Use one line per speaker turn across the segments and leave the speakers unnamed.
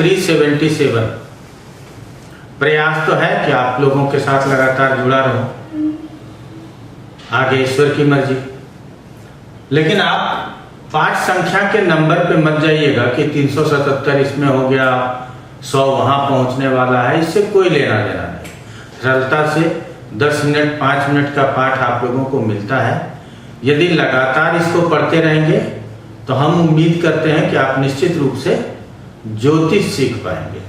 377। प्रयास तो है कि आप लोगों के साथ लगातार जुड़ा रहूं, आगे ईश्वर की मर्जी। लेकिन आप पाठ संख्या के नंबर पे मत जाइएगा कि 377 इसमें हो गया, 100 वहां पहुंचने वाला है, इससे कोई लेना देना नहीं। सरलता से 10 मिनट 5 मिनट का पाठ आप लोगों को मिलता है। यदि लगातार इसको पढ़ते रहेंगे तो हम उम्मीद करते हैं कि आप निश्चित रूप से ज्योतिष सीख पाएंगे।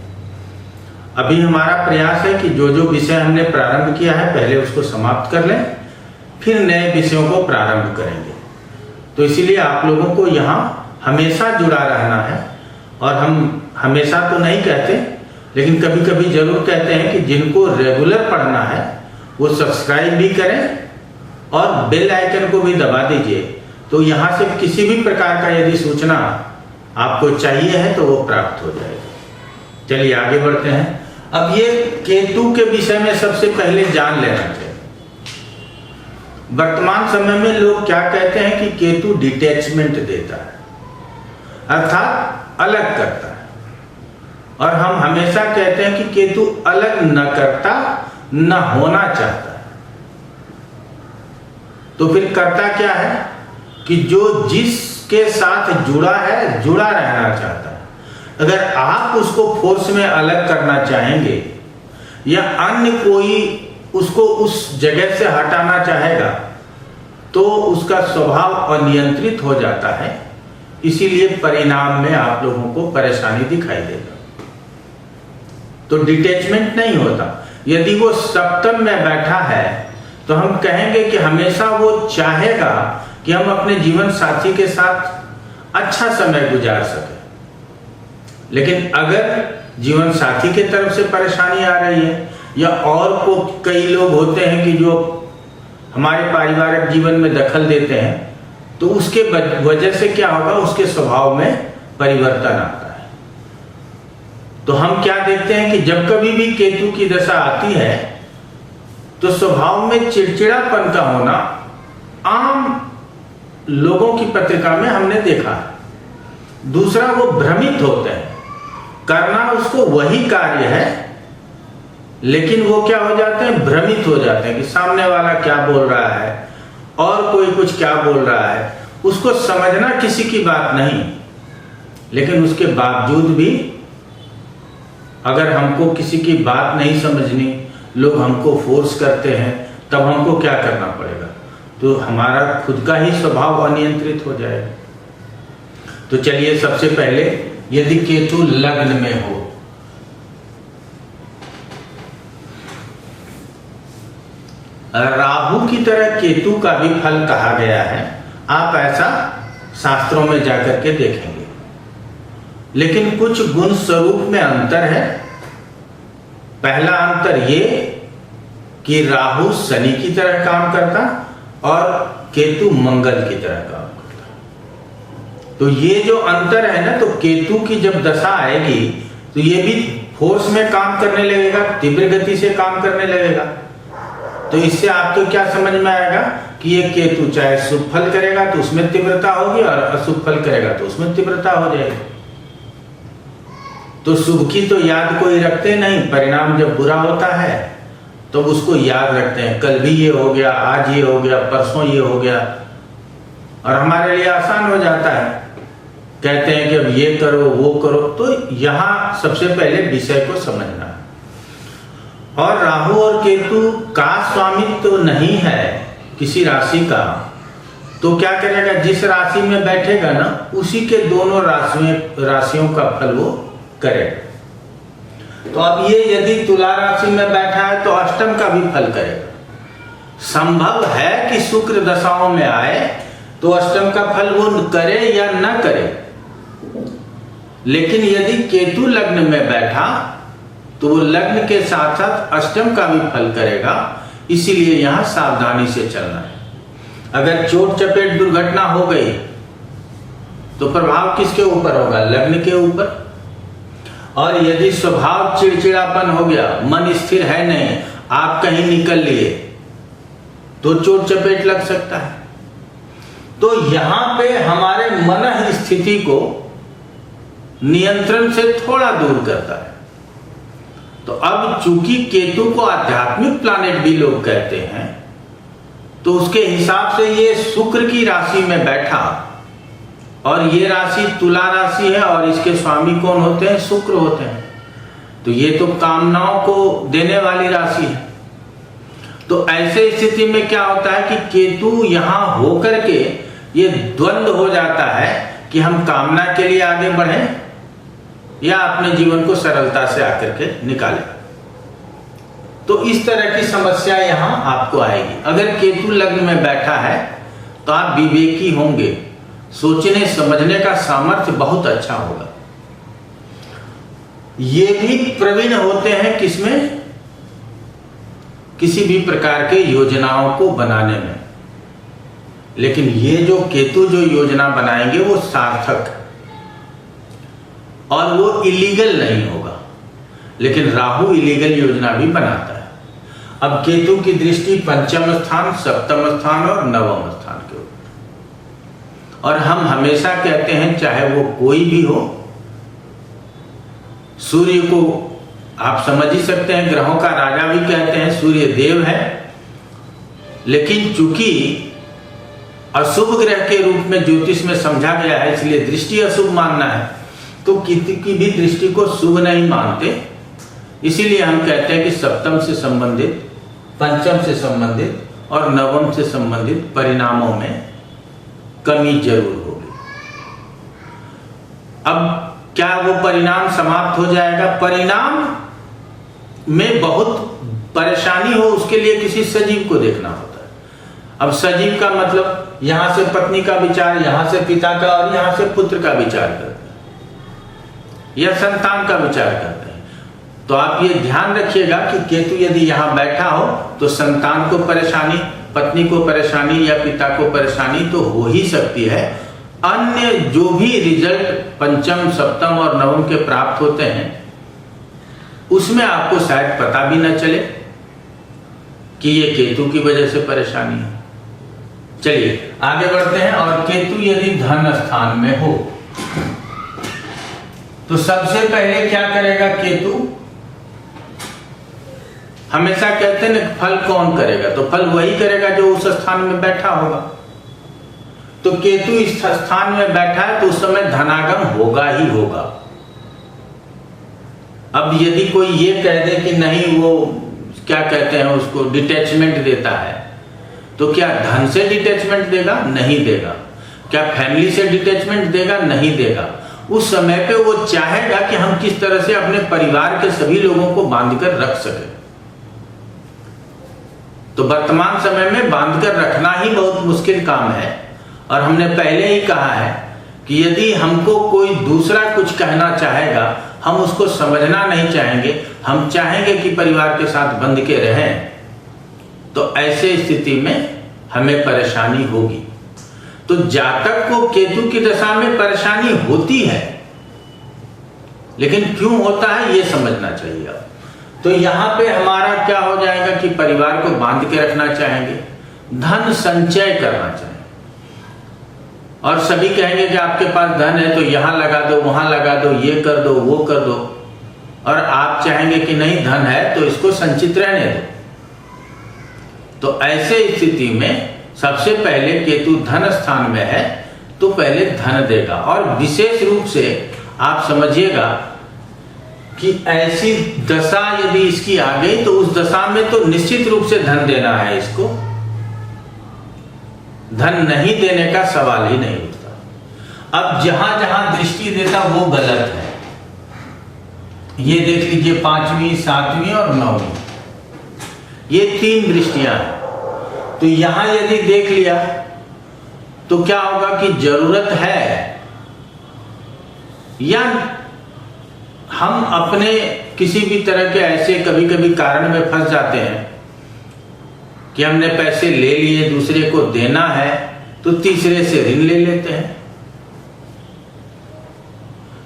अभी हमारा प्रयास है कि जो जो विषय हमने प्रारंभ किया है पहले उसको समाप्त कर लें, फिर नए विषयों को प्रारंभ करेंगे। तो इसीलिए आप लोगों को यहाँ हमेशा जुड़ा रहना है। और हम हमेशा तो नहीं कहते, लेकिन कभी कभी जरूर कहते हैं कि जिनको रेगुलर पढ़ना है वो सब्सक्राइब भी करें और बेल आइकन को भी दबा दीजिए। तो यहाँ से किसी भी प्रकार का यदि सूचना आपको चाहिए है तो वो प्राप्त हो जाएगी। चलिए आगे बढ़ते हैं। अब ये केतु के विषय में सबसे पहले जान लेना चाहिए। वर्तमान समय में लोग क्या कहते हैं कि केतु डिटैचमेंट देता है, अर्थात अलग करता है। और हम हमेशा कहते हैं कि केतु अलग न करता न होना चाहता है। तो फिर करता क्या है कि जो जिसके साथ जुड़ा है जुड़ा रहना चाहता है। अगर आप उसको फोर्स में अलग करना चाहेंगे या अन्य कोई उसको उस जगह से हटाना चाहेगा तो उसका स्वभाव अनियंत्रित हो जाता है। इसीलिए परिणाम में आप लोगों को परेशानी दिखाई देगा। तो डिटैचमेंट नहीं होता। यदि वो सप्तम में बैठा है तो हम कहेंगे कि हमेशा वो चाहेगा कि हम अपने जीवन साथी के साथ अच्छा समय गुजार सकें। लेकिन अगर जीवन साथी की तरफ से परेशानी आ रही है या और को कई लोग होते हैं कि जो हमारे पारिवारिक जीवन में दखल देते हैं, तो उसके वजह से क्या होगा, उसके स्वभाव में परिवर्तन आता है। तो हम क्या देखते हैं कि जब कभी भी केतु की दशा आती है तो स्वभाव में चिड़चिड़ापन का होना आम लोगों की पत्रिका में हमने देखा है। दूसरा, वो भ्रमित होते हैं। करना उसको वही कार्य है, लेकिन वो क्या हो जाते हैं, भ्रमित हो जाते हैं कि सामने वाला क्या बोल रहा है और कोई कुछ क्या बोल रहा है। उसको समझना किसी की बात नहीं, लेकिन उसके बावजूद भी अगर हमको किसी की बात नहीं समझनी, लोग हमको फोर्स करते हैं, तब हमको क्या करना पड़ेगा, तो हमारा खुद का ही स्वभाव अनियंत्रित हो जाएगा। तो चलिए सबसे पहले, यदि केतु लग्न में हो, राहु की तरह केतु का भी फल कहा गया है। आप ऐसा शास्त्रों में जाकर के देखेंगे, लेकिन कुछ गुण स्वरूप में अंतर है। पहला अंतर ये कि राहु शनि की तरह काम करता और केतु मंगल की तरह काम करता। तो ये जो अंतर है ना, तो केतु की जब दशा आएगी तो ये भी फोर्स में काम करने लगेगा, तीव्र गति से काम करने लगेगा। तो इससे आपको क्या समझ में आएगा कि ये केतु चाहे शुभ फल करेगा तो उसमें तीव्रता होगी और अशुभ फल करेगा तो उसमें तीव्रता हो जाएगी। तो शुभ की तो याद कोई रखते नहीं, परिणाम जब बुरा होता है तो उसको याद रखते हैं, कल भी ये हो गया, आज ये हो गया, परसों ये हो गया। और हमारे लिए आसान हो जाता है, कहते हैं कि अब ये करो वो करो। तो यहाँ सबसे पहले विषय को समझना है। और राहु और केतु का स्वामित्व तो नहीं है किसी राशि का, तो क्या करेगा, जिस राशि में बैठेगा ना उसी के दोनों राशियों का फल वो करेगा। तो अब ये यदि तुला राशि में बैठा है तो अष्टम का भी फल करेगा। संभव है कि शुक्र दशाओं में आए तो अष्टम का फल वो करे या न करे, लेकिन यदि केतु लग्न में बैठा तो वो लग्न के साथ साथ अष्टम का भी फल करेगा। इसीलिए यहां सावधानी से चलना है। अगर चोट चपेट दुर्घटना हो गई तो प्रभाव किसके ऊपर होगा, लग्न के ऊपर। और यदि स्वभाव चिड़चिड़ापन हो गया, मन स्थिर है नहीं, आप कहीं निकल लिए तो चोट चपेट लग सकता है। तो यहां पे हमारे मन स्थिति को नियंत्रण से थोड़ा दूर करता है। तो अब चूंकि केतु को आध्यात्मिक प्लैनेट भी लोग कहते हैं, तो उसके हिसाब से ये शुक्र की राशि में बैठा, और ये राशि तुला राशि है और इसके स्वामी कौन होते हैं? शुक्र होते हैं। तो ये तो कामनाओं को देने वाली राशि है। तो ऐसे स्थिति में क्या होता है कि केतु यहां होकर के ये द्वंद्व हो जाता है कि हम कामना के लिए आगे बढ़ें या अपने जीवन को सरलता से आकर के निकालें। तो इस तरह की समस्या यहां आपको आएगी। अगर केतु लग्न में बैठा है तो आप विवेकी होंगे, सोचने समझने का सामर्थ्य बहुत अच्छा होगा। ये भी प्रवीण होते हैं किसमें? किसी भी प्रकार के योजनाओं को बनाने में। लेकिन ये जो केतु जो योजना बनाएंगे वो सार्थक और वो इलीगल नहीं होगा। लेकिन राहु इलीगल योजना भी बनाता है। अब केतु की दृष्टि पंचम स्थान, सप्तम स्थान और नवम स्थान के ऊपर। और हम हमेशा कहते हैं, चाहे वो कोई भी हो, सूर्य को आप समझ ही सकते हैं, ग्रहों का राजा भी कहते हैं, सूर्य देव है। लेकिन चूंकि अशुभ ग्रह के रूप में ज्योतिष में समझा गया है, इसलिए दृष्टि अशुभ मानना है, तो किसी की भी दृष्टि को शुभ नहीं मानते। इसीलिए हम कहते हैं कि सप्तम से संबंधित, पंचम से संबंधित और नवम से संबंधित परिणामों में कमी जरूर होगी। अब क्या वो परिणाम समाप्त हो जाएगा? परिणाम में बहुत परेशानी हो, उसके लिए किसी सजीव को देखना होता है। अब सजीव का मतलब यहां से पत्नी का विचार, यहां से पिता का और यहां से पुत्र का विचार करते हैं या संतान का विचार करते हैं। तो आप ये ध्यान रखिएगा कि केतु यदि यहां बैठा हो तो संतान को परेशानी, पत्नी को परेशानी या पिता को परेशानी तो हो ही सकती है। अन्य जो भी रिजल्ट पंचम, सप्तम और नवम के प्राप्त होते हैं उसमें आपको शायद पता भी न चले कि ये केतु की वजह से परेशानी है। चलिए आगे बढ़ते हैं। और केतु यदि धन स्थान में हो तो सबसे पहले क्या करेगा केतु? हमेशा कहते हैं ना, फल कौन करेगा? तो फल वही करेगा जो उस स्थान में बैठा होगा। तो केतु इस स्थान में बैठा है तो उस समय धनागम होगा ही होगा। अब यदि कोई ये कह दे कि नहीं, वो क्या कहते हैं उसको, डिटैचमेंट देता है, तो क्या धन से डिटैचमेंट देगा? नहीं देगा। क्या फैमिली से डिटैचमेंट देगा? नहीं देगा। उस समय पे वो चाहेगा कि हम किस तरह से अपने परिवार के सभी लोगों को बांधकर रख सके। तो वर्तमान समय में बांधकर रखना ही बहुत मुश्किल काम है। और हमने पहले ही कहा है कि यदि हमको कोई दूसरा कुछ कहना चाहेगा, हम उसको समझना नहीं चाहेंगे, हम चाहेंगे कि परिवार के साथ बंध के रहें, तो ऐसे स्थिति में हमें परेशानी होगी। तो जातक को केतु की दशा में परेशानी होती है, लेकिन क्यों होता है ये समझना चाहिए। अब तो यहां पे हमारा क्या हो जाएगा कि परिवार को बांध के रखना चाहेंगे, धन संचय करना चाहेंगे, और सभी कहेंगे कि आपके पास धन है तो यहां लगा दो, वहां लगा दो, ये कर दो, वो कर दो, और आप चाहेंगे कि नहीं, धन है तो इसको संचित रहने दो। तो ऐसे स्थिति में सबसे पहले केतु धन स्थान में है तो पहले धन देगा। और विशेष रूप से आप समझिएगा कि ऐसी दशा यदि इसकी आ गई तो उस दशा में तो निश्चित रूप से धन देना है इसको, धन नहीं देने का सवाल ही नहीं उठता। अब जहां जहां दृष्टि देता वो गलत है। ये देख लीजिए, 5वीं, 7वीं और 9वीं, ये 3 दृष्टियां हैं। तो यहां यदि देख लिया तो क्या होगा कि जरूरत है, या हम अपने किसी भी तरह के ऐसे कभी कभी कारण में फंस जाते हैं कि हमने पैसे ले लिए, दूसरे को देना है तो तीसरे से ऋण ले लेते हैं,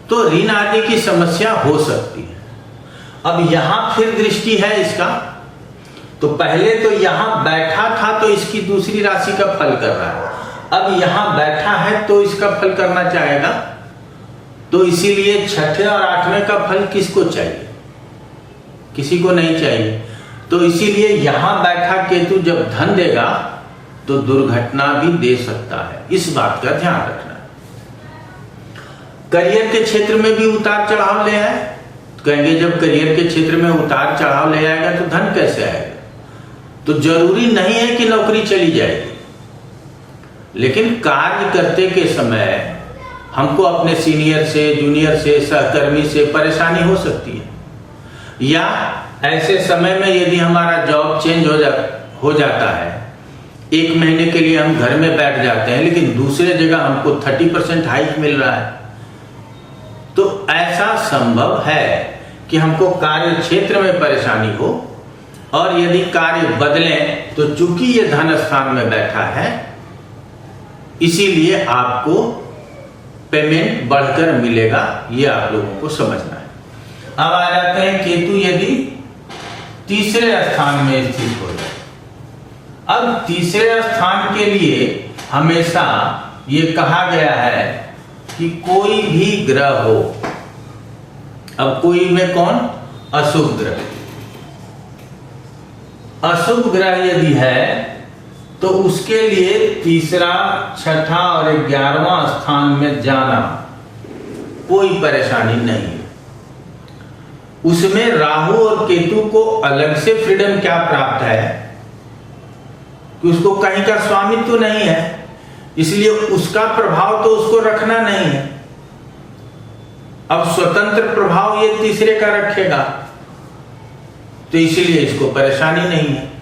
तो ऋण आदि की समस्या हो सकती है। अब यहां फिर दृष्टि है इसका, तो पहले तो यहां बैठा था तो इसकी दूसरी राशि का फल कर रहा है, अब यहां बैठा है तो इसका फल करना चाहेगा तो इसीलिए छठे और आठवें का फल किसको चाहिए? किसी को नहीं चाहिए। तो इसीलिए यहां बैठा केतु जब धन देगा तो दुर्घटना भी दे सकता है, इस बात का ध्यान रखना। करियर के क्षेत्र में भी उतार चढ़ाव ले आए, कहेंगे जब करियर के क्षेत्र में उतार चढ़ाव ले आएगा तो धन कैसे आएगा? तो जरूरी नहीं है कि नौकरी चली जाएगी, लेकिन कार्य करते के समय हमको अपने सीनियर से, जूनियर से, सहकर्मी से परेशानी हो सकती है, या ऐसे समय में यदि हमारा जॉब चेंज हो जाता है, 1 महीने के लिए हम घर में बैठ जाते हैं लेकिन दूसरे जगह हमको 30% हाइक मिल रहा है, तो ऐसा संभव है कि हमको कार्य क्षेत्र में परेशानी हो, और यदि कार्य बदलें तो चूंकि ये धन स्थान में बैठा है इसीलिए आपको पेमेंट बढ़कर मिलेगा, ये आप लोगों को समझना है। अब आ जाते हैं केतु यदि तीसरे स्थान में स्थित हो जाए। अब तीसरे स्थान के लिए हमेशा ये कहा गया है कि कोई भी ग्रह हो, अब कोई में कौन? अशुभ ग्रह। अशुभ ग्रह यदि है तो उसके लिए तीसरा, छठा और 11वां स्थान में जाना कोई परेशानी नहीं है। उसमें राहु और केतु को अलग से फ्रीडम क्या प्राप्त है कि उसको कहीं का स्वामित्व तो नहीं है, इसलिए उसका प्रभाव तो उसको रखना नहीं है। अब स्वतंत्र प्रभाव ये तीसरे का रखेगा, तो इसीलिए इसको परेशानी नहीं है।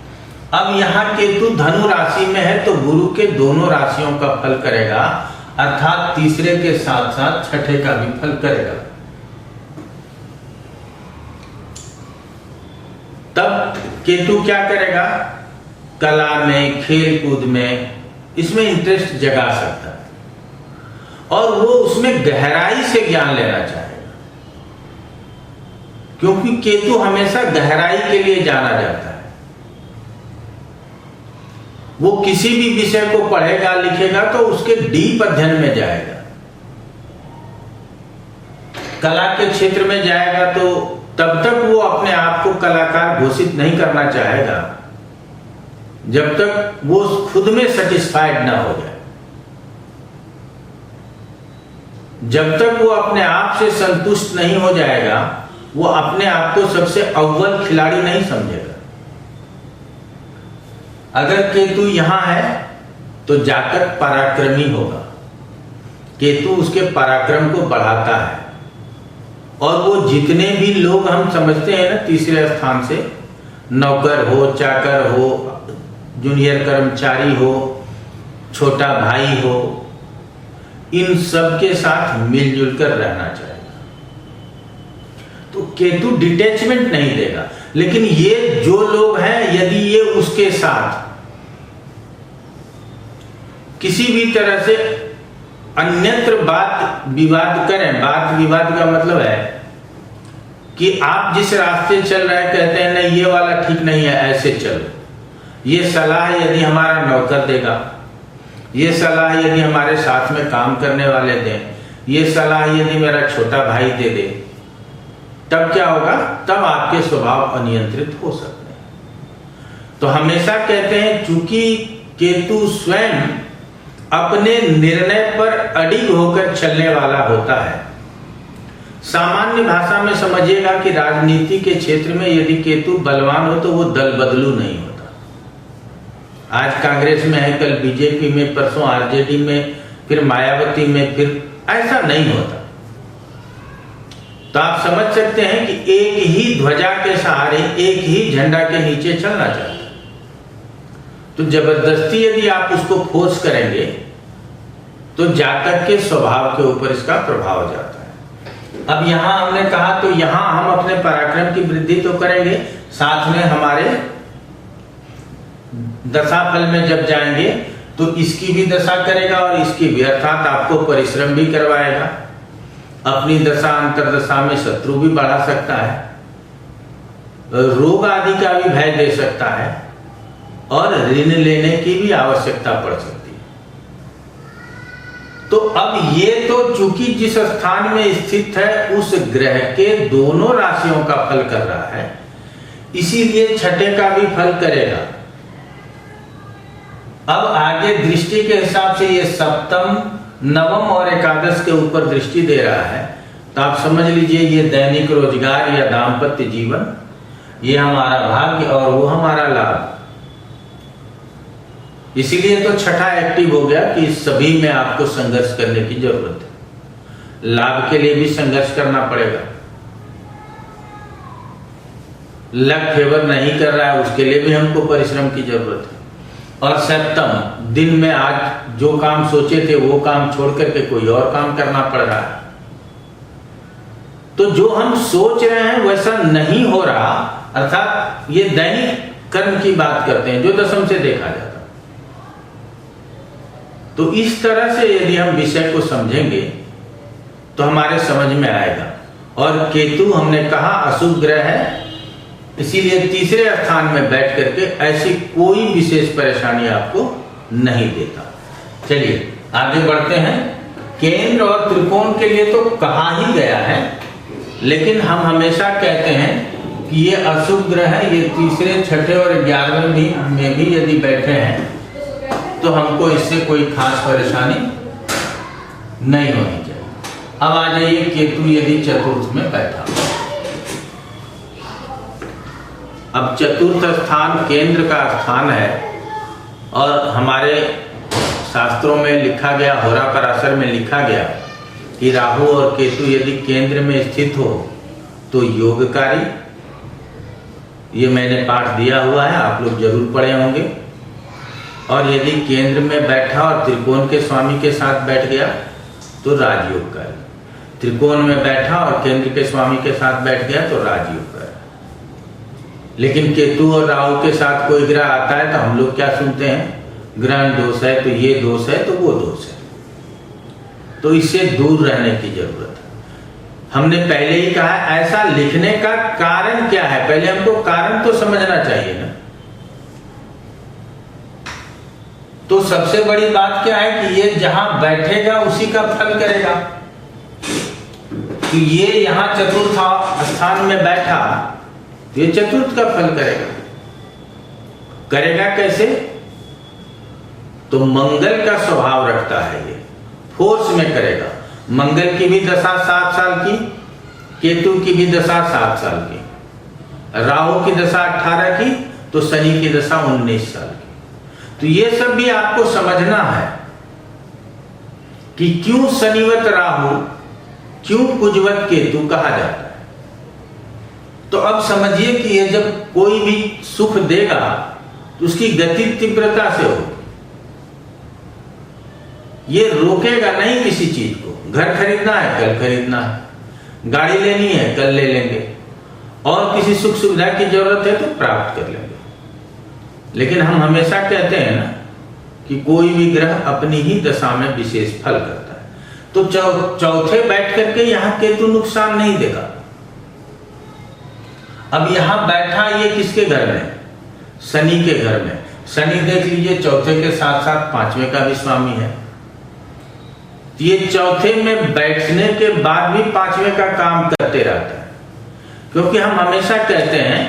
अब यहां केतु धनु राशि में है तो गुरु के दोनों राशियों का फल करेगा, अर्थात तीसरे के साथ साथ छठे का भी फल करेगा। तब केतु क्या करेगा? कला में, खेल कूद में, इसमें इंटरेस्ट जगा सकता है, और वो उसमें गहराई से ज्ञान लेना चाहेगा, क्योंकि केतु हमेशा गहराई के लिए जाना जाता है। वो किसी भी विषय को पढ़ेगा, लिखेगा तो उसके डीप अध्ययन में जाएगा। कला के क्षेत्र में जाएगा तो तब तक वो अपने आप को कलाकार घोषित नहीं करना चाहेगा जब तक वो खुद में सेटिस्फाइड ना हो जाए। जब तक वो अपने आप से संतुष्ट नहीं हो जाएगा, वो अपने आप को सबसे अव्वल खिलाड़ी नहीं समझेगा। अगर केतु यहां है तो जातक पराक्रमी होगा। केतु उसके पराक्रम को बढ़ाता है, और वो जितने भी लोग हम समझते हैं ना तीसरे स्थान से, नौकर हो, चाकर हो, जूनियर कर्मचारी हो, छोटा भाई हो, इन सब के साथ मिलजुल कर रहना चाहिए। तो केतु डिटैचमेंट नहीं देगा, लेकिन ये जो लोग हैं यदि ये उसके साथ किसी भी तरह से अन्यत्र बात विवाद करें, बात विवाद का मतलब है कि आप जिस रास्ते चल रहे हैं कहते हैं नहीं ये वाला ठीक नहीं है, ऐसे चलो, ये सलाह यदि हमारा नौकर देगा, ये सलाह यदि हमारे साथ में काम करने वाले दें, ये सलाह यदि मेरा छोटा भाई दे दे, तब क्या होगा? तब आपके स्वभाव अनियंत्रित हो सकते हैं। तो हमेशा कहते हैं चूंकि केतु स्वयं अपने निर्णय पर अडिग होकर चलने वाला होता है। सामान्य भाषा में समझिएगा कि राजनीति के क्षेत्र में यदि केतु बलवान हो तो वो दल बदलू नहीं होता। आज कांग्रेस में है, कल बीजेपी में, परसों आरजेडी में, फिर मायावती में, फिर ऐसा नहीं होता। तो आप समझ सकते हैं कि एक ही ध्वजा के सहारे, एक ही झंडा के नीचे चलना चाहता है। तो जबरदस्ती यदि आप उसको फोर्स करेंगे तो जातक के स्वभाव के ऊपर इसका प्रभाव जाता है। अब यहां हमने कहा तो यहां हम अपने पराक्रम की वृद्धि तो करेंगे, साथ में हमारे दशाफल में जब जाएंगे तो इसकी भी दशा करेगा और इसकी भी, अर्थात आपको परिश्रम भी करवाएगा। अपनी दशा अंतरदशा में शत्रु भी बढ़ा सकता है, रोग आदि का भी भय दे सकता है, और ऋण लेने की भी आवश्यकता पड़ सकती है। तो अब ये तो चूंकि जिस स्थान में स्थित है उस ग्रह के दोनों राशियों का फल कर रहा है, इसीलिए छठे का भी फल करेगा। अब आगे दृष्टि के हिसाब से ये सप्तम, नवम और एकादश के ऊपर दृष्टि दे रहा है। तो आप समझ लीजिए ये दैनिक रोजगार या दाम्पत्य जीवन, ये हमारा भाग्य और वो हमारा लाभ। इसीलिए तो छठा एक्टिव हो गया कि सभी में आपको संघर्ष करने की जरूरत है। लाभ के लिए भी संघर्ष करना पड़ेगा। लक फेवर नहीं कर रहा है उसके लिए भी हमको परिश्रम की जरूरत है। और सप्तम, दिन में आज जो काम सोचे थे वो काम छोड़ करके कोई और काम करना पड़ रहा है। तो जो हम सोच रहे हैं वैसा नहीं हो रहा, अर्थात ये दैनिक कर्म की बात करते हैं जो दशम से देखा जाता है। तो इस तरह से यदि हम विषय को समझेंगे तो हमारे समझ में आएगा। और केतु हमने कहा अशुभ ग्रह है, इसीलिए तीसरे स्थान में बैठ करके ऐसी कोई विशेष परेशानी आपको नहीं देता। चलिए आगे बढ़ते हैं। केंद्र और त्रिकोण के लिए तो कहा ही गया है, लेकिन हम हमेशा कहते हैं कि ये अशुभ ग्रह है। ये तीसरे, छठे और 11वें में भी यदि बैठे हैं तो हमको इससे कोई खास परेशानी नहीं होनी चाहिए। अब आ जाइए केतु यदि चतुर्थ में बैठा। अब चतुर्थ स्थान केंद्र का स्थान है और हमारे शास्त्रों में लिखा गया, होरा पराशर में लिखा गया कि राहु और केतु यदि केंद्र में स्थित हो तो योगकारी। ये मैंने पाठ दिया हुआ है, आप लोग जरूर पढ़े होंगे। और यदि केंद्र में बैठा और त्रिकोण के स्वामी के साथ बैठ गया तो राजयोगकारी। त्रिकोण में बैठा और केंद्र के स्वामी के साथ बैठ गया तो राजयोगकारी। लेकिन केतु और राहु के साथ कोई ग्रह आता है तो हम लोग क्या सुनते हैं, ग्रहण दोष है, तो ये दोष है, तो वो दोष है। तो इससे दूर रहने की जरूरत है। हमने पहले ही कहा ऐसा लिखने का कारण क्या है, पहले हमको कारण तो समझना चाहिए ना। तो सबसे बड़ी बात क्या है कि ये जहां बैठेगा उसी का फल करेगा। तो ये यहां चतुर्थ स्थान में बैठा, ये चतुर्थ का फल करेगा। करेगा कैसे? तो मंगल का स्वभाव रखता है, ये फोर्स में करेगा। मंगल की भी दशा 7 साल की, केतु की भी दशा 7 साल की, राहु की दशा 18 की, तो शनि की दशा 19 साल की। तो ये सब भी आपको समझना है कि क्यों शनिवत राहु, क्यों कुजवत केतु कहा जाता है। तो अब समझिए कि ये जब कोई भी सुख देगा तो उसकी गति तीव्रता से होगी। ये रोकेगा नहीं किसी चीज को। घर खरीदना है कल खरीदना है, गाड़ी लेनी है कल ले लेंगे, और किसी सुख सुविधा की जरूरत है तो प्राप्त कर लेंगे। लेकिन हम हमेशा कहते हैं ना कि कोई भी ग्रह अपनी ही दशा में विशेष फल करता है। तो चौथे बैठ करके यहां केतु नुकसान नहीं देगा। अब यहां बैठा ये किसके घर में? शनि के घर में। शनि देख लीजिए चौथे के साथ साथ 5वें का भी स्वामी है। ये चौथे में बैठने के बाद भी 5वें का काम करते रहता है, क्योंकि हम हमेशा कहते हैं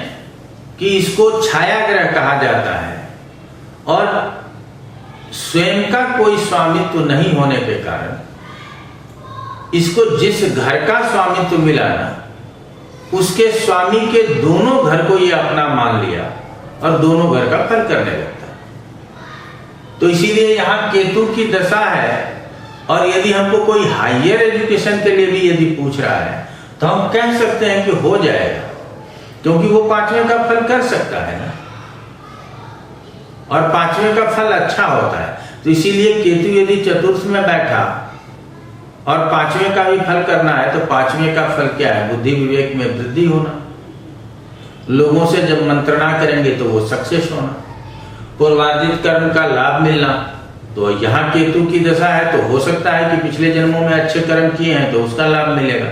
कि इसको छाया ग्रह कहा जाता है और स्वयं का कोई स्वामित्व नहीं होने के कारण इसको जिस घर का स्वामित्व मिला ना, उसके स्वामी के दोनों घर को ये अपना मान लिया और दोनों घर का फल करने लगता है। तो इसीलिए यहां केतु की दशा है। और यदि हमको कोई हायर एजुकेशन के लिए भी यदि पूछ रहा है तो हम कह सकते हैं कि हो जाएगा, क्योंकि वो 5वें का फल कर सकता है ना, और 5वें का फल अच्छा होता है। तो इसीलिए केतु यदि चतुर्थ में बैठा और 5वें का भी फल करना है तो 5वें का फल क्या है? बुद्धि विवेक में वृद्धि होना, लोगों से जब मंत्रणा करेंगे तो वो सक्सेस होना, पूर्वार्जित कर्म का लाभ मिलना। तो यहाँ केतु की दशा है तो हो सकता है कि पिछले जन्मों में अच्छे कर्म किए हैं तो उसका लाभ मिलेगा।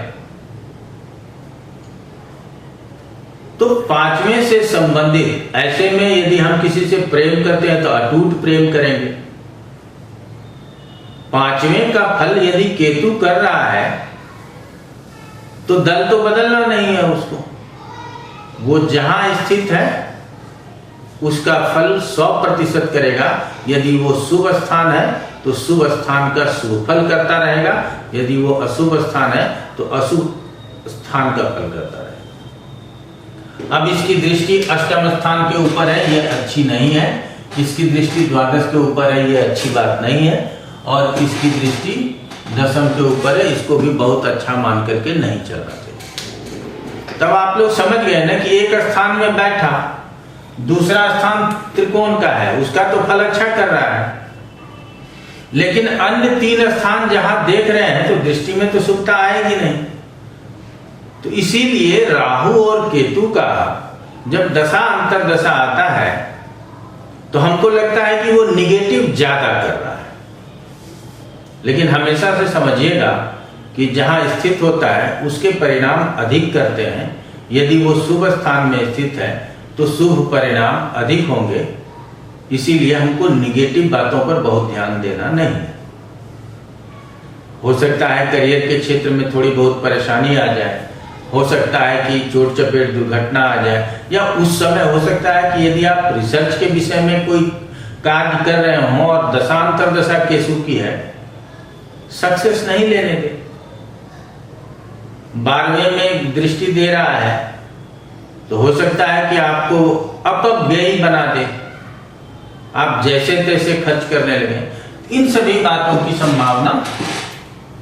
तो 5वें से संबंधित ऐसे में यदि हम किसी से प्रेम करते हैं तो अटूट प्रेम करेंगे। 5वें का फल यदि केतु कर रहा है तो दल तो बदलना नहीं है उसको, वो जहां स्थित है उसका फल 100% करेगा। यदि वो शुभ स्थान है तो शुभ स्थान का शुभ फल करता रहेगा, यदि वो अशुभ स्थान है तो अशुभ स्थान का फल करता रहेगा। अब इसकी दृष्टि अष्टम स्थान के ऊपर है, ये अच्छी नहीं है। इसकी दृष्टि द्वादश के ऊपर है, ये अच्छी बात नहीं है। और इसकी दृष्टि दशम के ऊपर है, इसको भी बहुत अच्छा मान करके नहीं चलना चाहिए। तब आप लोग समझ गए ना कि एक स्थान में बैठा, दूसरा स्थान त्रिकोण का है, उसका तो फल अच्छा कर रहा है, लेकिन अन्य 3 स्थान जहां देख रहे हैं तो दृष्टि में तो शुभता आएगी नहीं। तो इसीलिए राहु और केतु का जब दशा अंतर्दशा आता है तो हमको लगता है कि वो निगेटिव ज्यादा कर रहा है, लेकिन हमेशा से समझिएगा कि जहां स्थित होता है उसके परिणाम अधिक करते हैं। यदि वो शुभ स्थान में स्थित है तो शुभ परिणाम अधिक होंगे। इसीलिए हमको निगेटिव बातों पर बहुत ध्यान देना नहीं है। हो सकता है करियर के क्षेत्र में थोड़ी बहुत परेशानी आ जाए, हो सकता है कि चोट चपेट दुर्घटना आ जाए, या उस समय हो सकता है कि यदि आप रिसर्च के विषय में कोई कार्य कर रहे हों और दशांतर दशा केतु की है, सक्सेस नहीं लेने दे। 12वें में दृष्टि दे रहा है तो हो सकता है कि आपको अपव्ययी बना दे, आप जैसे तैसे खर्च करने लगे। इन सभी बातों की संभावना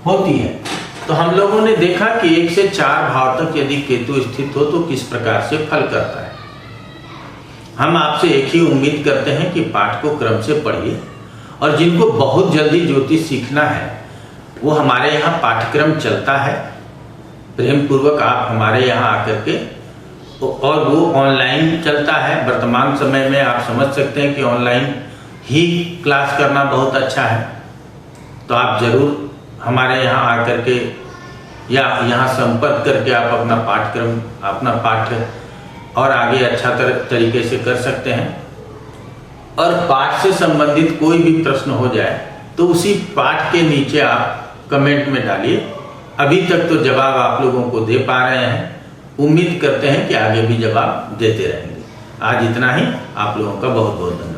होती है। तो हम लोगों ने देखा कि 1 से 4 भाव तक यदि केतु स्थित हो तो किस प्रकार से फल करता है। हम आपसे एक ही उम्मीद करते हैं कि पाठ को क्रम से पढ़िए, और जिनको बहुत जल्दी ज्योतिष सीखना है वो हमारे यहाँ पाठ्यक्रम चलता है, प्रेम पूर्वक आप हमारे यहाँ आकर के, और वो ऑनलाइन चलता है। वर्तमान समय में आप समझ सकते हैं कि ऑनलाइन ही क्लास करना बहुत अच्छा है। तो आप जरूर हमारे यहाँ आकर के या यहाँ संपर्क करके आप अपना पाठ्यक्रम, अपना पाठ और आगे अच्छा तरीके से कर सकते हैं। और पाठ से संबंधित कोई भी प्रश्न हो जाए तो उसी पाठ के नीचे आप कमेंट में डालिए। अभी तक तो जवाब आप लोगों को दे पा रहे हैं, उम्मीद करते हैं कि आगे भी जवाब देते रहेंगे। आज इतना ही। आप लोगों का बहुत बहुत धन्यवाद।